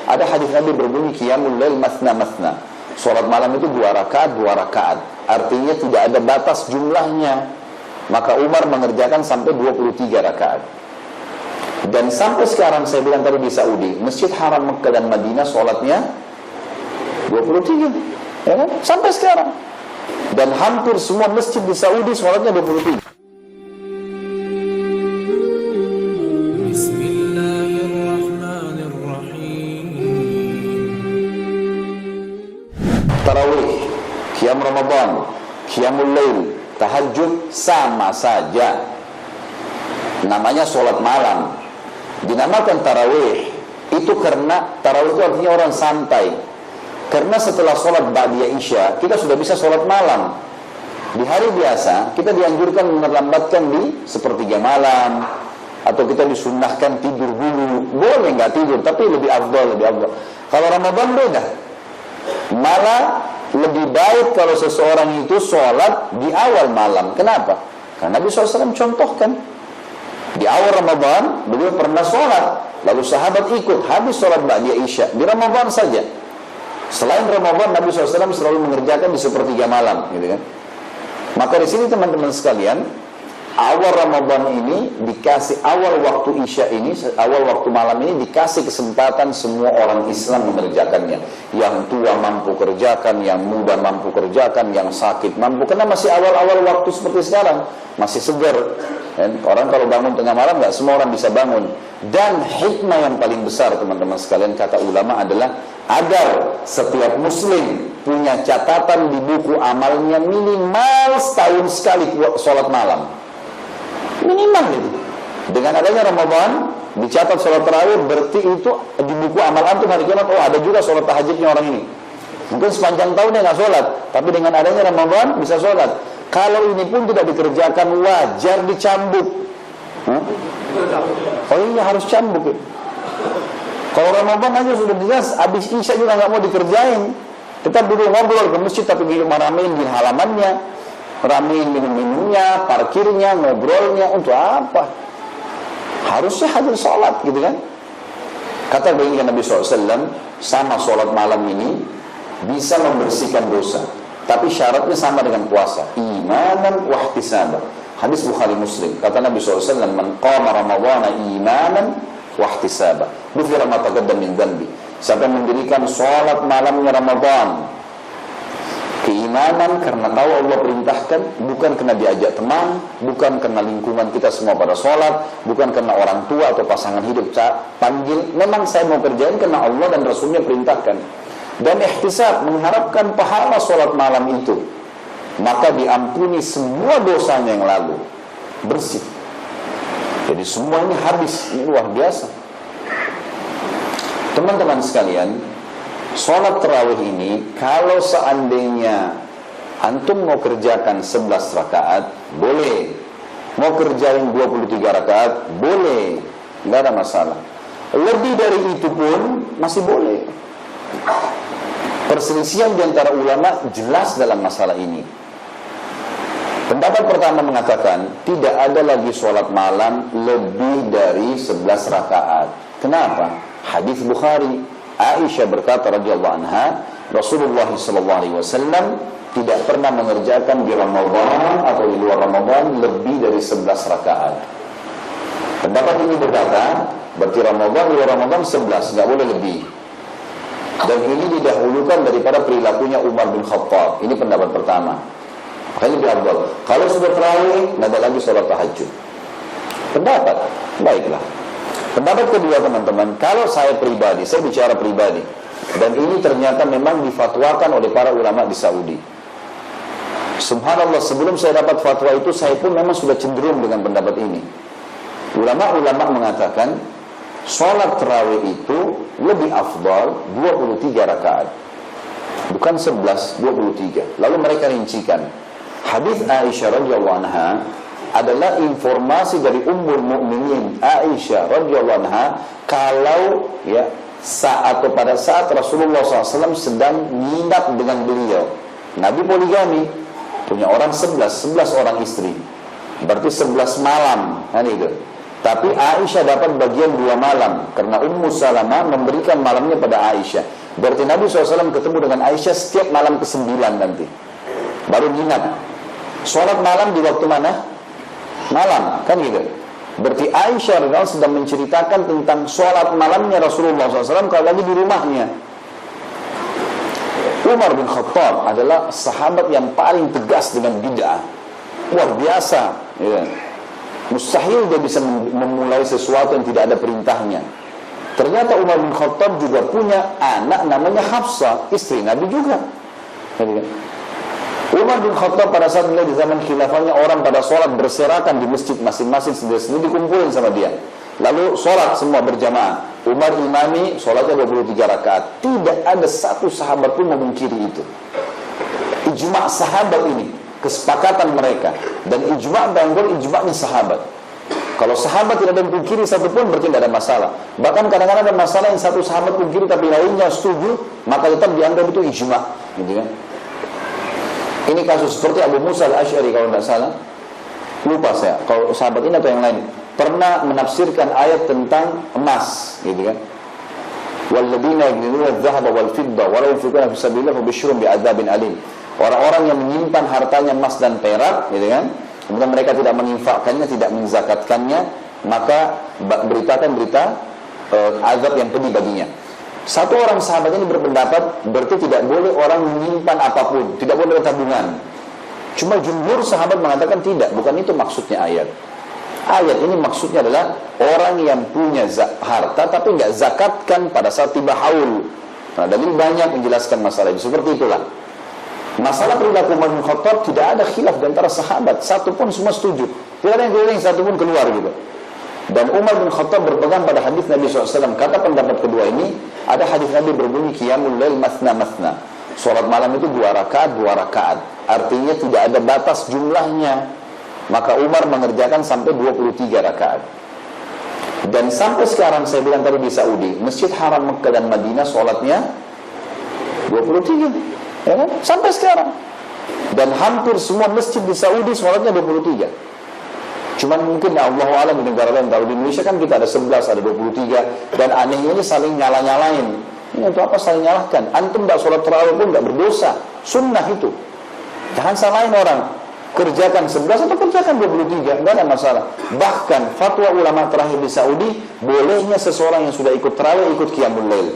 Ada hadis Nabi berbunyi qiyamul lail masna masna. Salat malam itu 2 rakaat 2 rakaat. Artinya tidak ada batas jumlahnya. Maka Umar mengerjakan sampai 23 rakaat. Dan sampai sekarang saya bilang tadi di Saudi, Masjid Haram Mekah dan Madinah salatnya 23, ya kan? Sampai sekarang. Dan hampir semua masjid di Saudi salatnya 23. Tarawih, Qiyam Ramadan, Qiyamul Lail, tahajud sama saja. Namanya sholat malam. Dinamakan tarawih itu karena tarawih itu artinya orang santai. Karena setelah sholat ba'diyah isya, kita sudah bisa sholat malam. Di hari biasa, kita dianjurkan melambatkan di sepertiga malam, atau kita disunnahkan tidur dulu. Boleh nggak tidur, tapi lebih afdal, lebih afdal. Kalau Ramadan beda. Malah lebih baik kalau seseorang itu sholat di awal malam. Kenapa? Karena Nabi SAW contohkan di awal Ramadan beliau pernah sholat, lalu sahabat ikut, habis sholat ba'diyah isya di Ramadan saja. Selain Ramadan, Nabi SAW selalu mengerjakan di sepertiga malam, gitu kan? Maka di sini teman-teman sekalian, awal Ramadan ini dikasih, awal waktu isya ini, awal waktu malam ini dikasih kesempatan semua orang Islam mengerjakannya. Yang tua mampu kerjakan, yang muda mampu kerjakan, yang sakit mampu. Karena masih awal-awal waktu seperti sekarang, masih segar. Orang kalau bangun tengah malam, nggak semua orang bisa bangun. Dan hikmah yang paling besar teman-teman sekalian, kata ulama adalah agar setiap muslim punya catatan di buku amalnya minimal setahun sekali sholat malam. Minimal itu. Dengan adanya Ramadan dicatat sholat tarawih, berarti itu di buku amal antum hari kiamat, oh ada juga sholat tahajudnya orang ini. Mungkin sepanjang tahunnya nggak sholat, tapi dengan adanya Ramadan bisa sholat. Kalau ini pun tidak dikerjakan, wajar dicambuk. Oh iya, harus cambuk. Kalau Ramadan aja sudah jelas, habis isya juga nggak mau dikerjain. Tetap dulu ngobrol ke masjid, tapi marahin di halamannya, ramein minum-minumnya, parkirnya, ngobrolnya, untuk apa? Harusnya hadir sholat, gitu kan? Kata baginda Nabi SAW, sama sholat malam ini bisa membersihkan dosa, tapi syaratnya sama dengan puasa, imanan wahtisaban. Hadis Bukhari Muslim. Kata Nabi SAW, man qama ramadhana imanan wahtisaban, ghufira ma taqaddama min dhanbi. Siapa yang mendirikan sholat malamnya Ramadan, keimanan karena tahu Allah perintahkan, bukan karena diajak teman, bukan karena lingkungan kita semua pada sholat, bukan karena orang tua atau pasangan hidup panggil. Memang saya mau kerjain karena Allah dan Rasulnya perintahkan. Dan ihtisab, mengharapkan pahala sholat malam itu, maka diampuni semua dosanya yang lalu, bersih. Jadi semua ini habis. Ini luar biasa. Teman-teman sekalian, sholat tarawih ini, kalau seandainya antum mau kerjakan 11 rakaat, boleh. Mau kerjain 23 rakaat, boleh. Nggak ada masalah. Lebih dari itu pun masih boleh. Perselisihan di antara ulama jelas dalam masalah ini. Pendapat pertama mengatakan tidak ada lagi sholat malam lebih dari 11 rakaat. Kenapa? Hadis Bukhari, Aisyah berkata radhiyallahu anha, Rasulullah SAW tidak pernah mengerjakan di Ramadan atau di luar Ramadan lebih dari 11 rakaat. Pendapat ini berkata, berarti Ramadan, luar Ramadan 11, nggak boleh lebih. Dan ini didahulukan daripada perilakunya Umar bin Khattab. Ini pendapat pertama. Makanya lebih afdal. Kalau sudah tarawih, nggak ada lagi sholat tahajud. Pendapat, baiklah. Pendapat kedua teman-teman, kalau saya pribadi, saya bicara pribadi, dan ini ternyata memang difatwakan oleh para ulama di Saudi. Subhanallah, sebelum saya dapat fatwa itu, saya pun memang sudah cenderung dengan pendapat ini. Ulama-ulama mengatakan sholat tarawih itu lebih afdal 23 rakaat, bukan 11, 23. Lalu mereka rincikan. Hadis Aisyah radhiyallahu anha adalah informasi dari Ummul Mukminin Aisyah radhiyallahu anha, kalau ya saat atau pada saat Rasulullah SAW sedang nginap dengan beliau. Nabi poligami, punya orang 11 orang istri, berarti 11 malam kan itu. Tapi Aisyah dapat bagian 2 malam karena Ummu Salamah memberikan malamnya pada Aisyah. Berarti Nabi SAW ketemu dengan Aisyah setiap malam ke-9 nanti. Baru nginap. Sholat malam di waktu mana? Malam, kan gitu. Berarti Aisyah radhiyallahu sedang menceritakan tentang sholat malamnya Rasulullah SAW kalau lagi di rumahnya. Umar bin Khattab adalah sahabat yang paling tegas dengan bid'ah. Luar biasa, ya. Mustahil dia bisa memulai sesuatu yang tidak ada perintahnya. Ternyata Umar bin Khattab juga punya anak namanya Hafsah, istri Nabi juga. Umar bin Khattab pada saat mulai di zaman khilafahnya, orang pada sholat berserakan di masjid masing-masing, sendiri-sendiri dikumpulin sama dia. Lalu sholat semua berjamaah. Umar imami, sholatnya 23 rakaat. Tidak ada satu sahabat pun memungkiri itu. Ijma' sahabat ini, kesepakatan mereka. Dan ijma' beranggur ijma'nya sahabat. Kalau sahabat tidak ada yang pungkiri satu pun, berarti tidak ada masalah. Bahkan kadang-kadang ada masalah yang satu sahabat pungkiri tapi lainnya setuju, maka tetap dianggap itu ijma', gitu kan? Ini kasus seperti Abu Musa al-Asy'ari kalau tidak salah. Lupa saya, kalau sahabat ini atau yang lain, pernah menafsirkan ayat tentang emas, gitu kan? Walladzina yajiduna adh-dhahaba wal-fidda wa la yunfiquna fi sabilillah fabashshirhum bi'adzabin alim. Orang-orang yang menyimpan hartanya emas dan perak, gitu kan? Kemudian mereka tidak menginfakkannya, tidak menzakatkannya, maka beritakan berita azab yang pedih baginya. Satu orang sahabat ini berpendapat berarti tidak boleh orang menyimpan apapun, tidak boleh tabungan. Cuma jumhur sahabat mengatakan tidak, bukan itu maksudnya ayat. Ayat ini maksudnya adalah orang yang punya harta tapi nggak zakatkan pada saat tiba haul. Nah, dalil banyak menjelaskan masalah itu. Seperti itulah. Masalah perilaku Umar bin Khattab tidak ada khilaf di antara sahabat, satu pun semua setuju. Tidak ada yang keliling, satu pun keluar gitu. Dan Umar bin Khattab berpegang pada hadis Nabi SAW. Kata pendapat kedua ini, ada hadis Nabi berbunyi qiyamul lail mathna. Salat malam itu 2 rakaat. Artinya tidak ada batas jumlahnya. Maka Umar mengerjakan sampai 23 rakaat. Dan sampai sekarang saya bilang tadi di Saudi, Masjid Haram Mekah dan Madinah salatnya 23, ya kan? Sampai sekarang. Dan hampir semua masjid di Saudi salatnya 23. Cuman mungkin Allah alam di negara lain. Kalau di Indonesia kan kita ada 11, ada 23. Dan anehnya ini saling nyala-nyalain. Ini untuk apa saling nyalahkan? Antum tidak sholat tarawih pun tidak berdosa. Sunnah itu. Jangan salahin orang. Kerjakan 11 atau kerjakan 23, tidak ada masalah. Bahkan fatwa ulama terakhir di Saudi, bolehnya seseorang yang sudah ikut tarawih ikut qiyamul lail.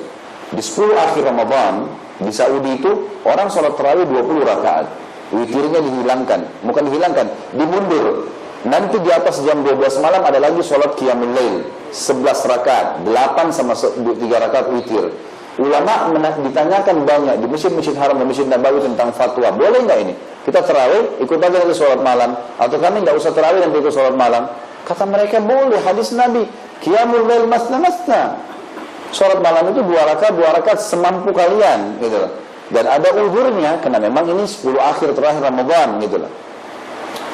Di 10 akhir Ramadan di Saudi itu orang sholat tarawih 20 rakaat. Witirnya dihilangkan. Bukan dihilangkan, dimundur. Nanti di atas jam 12 malam ada lagi sholat qiyamul lail 11 rakaat, 8 sama 3 rakaat witir. Ulama ditanyakan banyak di masjid-masjid haram dan masjid Nabawi tentang fatwa. Boleh nggak ini? Kita tarawih, ikut aja nanti sholat malam. Atau kami nggak usah tarawih nanti ikut sholat malam. Kata mereka boleh, hadis Nabi qiyamul lail masna. Sholat malam itu 2 rakaat semampu kalian, gitu. Dan ada uzurnya, karena memang ini 10 akhir terakhir Ramadan, gitu lah.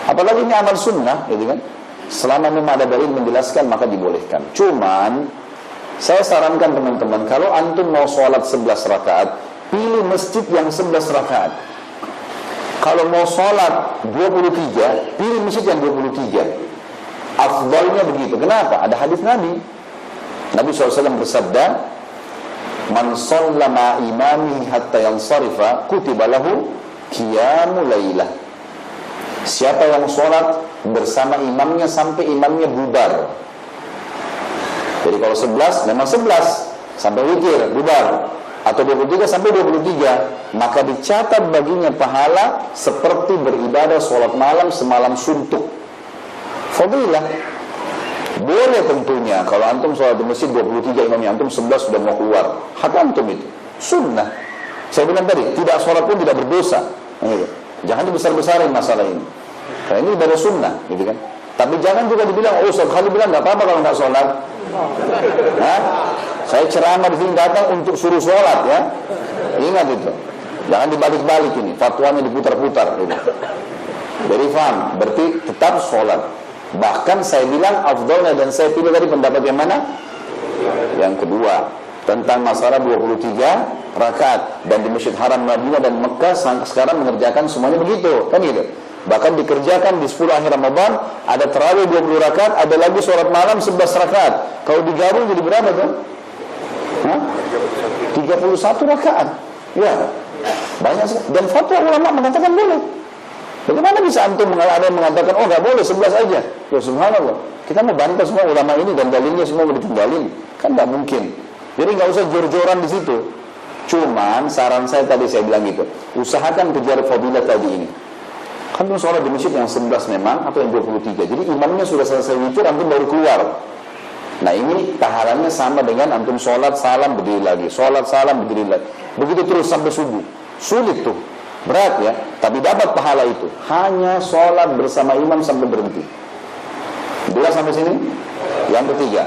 Apalagi ini amal sunnah, gitu kan? Selama memang ada dalil menjelaskan, maka dibolehkan. Cuman, saya sarankan teman-teman, kalau antum mau sholat 11 rakaat, pilih masjid yang 11 rakaat. Kalau mau sholat 23, pilih masjid yang 23. Afdalnya begitu. Kenapa? Ada hadis Nabi. Nabi SAW bersabda, "Man shallama imamihi hatta yansarifa, kutiba lahu qiyamul lailah." Siapa yang sholat bersama imamnya sampai imamnya bubar. Jadi kalau 11, memang 11 sampai witir, bubar. Atau 23 sampai 23, maka dicatat baginya pahala seperti beribadah sholat malam semalam suntuk. Fadilah. Boleh tentunya, kalau antum sholat di masjid 23, imamnya antum 11 sudah mau keluar. Hak antum itu. Sunnah. Saya bilang tadi, tidak sholat pun tidak berdosa. Jangan dibesar-besarin masalah ini. Karena ini ibadah sunnah, gitu kan. Tapi jangan juga dibilang, oh Ustaz Khalid bilang nggak apa-apa kalau nggak sholat. Nah, saya ceramah di sini datang untuk suruh sholat, ya. Ingat itu. Jangan dibalik-balik ini, fatwanya diputar-putar, gitu. Jadi paham, berarti tetap sholat. Bahkan saya bilang afdalnya, dan saya pilih tadi pendapat yang mana? Yang kedua, tentang masalah 23 rakaat. Dan di Masjid Haram Madinah dan Mekah sekarang mengerjakan semuanya begitu, kan gitu. Bahkan dikerjakan di 10 akhir Ramadan, ada tarawih 20 rakaat, ada lagi sholat malam 11 rakaat. Kalau digabung jadi berapa tuh? 31 rakaat. Ya, banyak sekali. Dan fatwa ulama mengatakan boleh. Bagaimana bisa antum ada yang mengatakan, oh nggak boleh 11 aja? Ya subhanallah. Kita mau bantah semua ulama ini dan dalilnya semua mau ditinggalin. Kan nggak mungkin. Jadi nggak usah jor-joran di situ. Cuman saran saya tadi saya bilang gitu, usahakan kejar fadilah tadi ini. Kan sholat di masjid yang 11 memang atau yang 23. Jadi imamnya sudah selesai witir, antum baru keluar. Nah ini pahalanya sama dengan antum sholat salam berdiri lagi, sholat salam berdiri lagi. Begitu terus sampai subuh. Sulit tuh, berat ya. Tapi dapat pahala itu. Hanya sholat bersama imam sampai berhenti. Jelas sampai sini? Yang ketiga,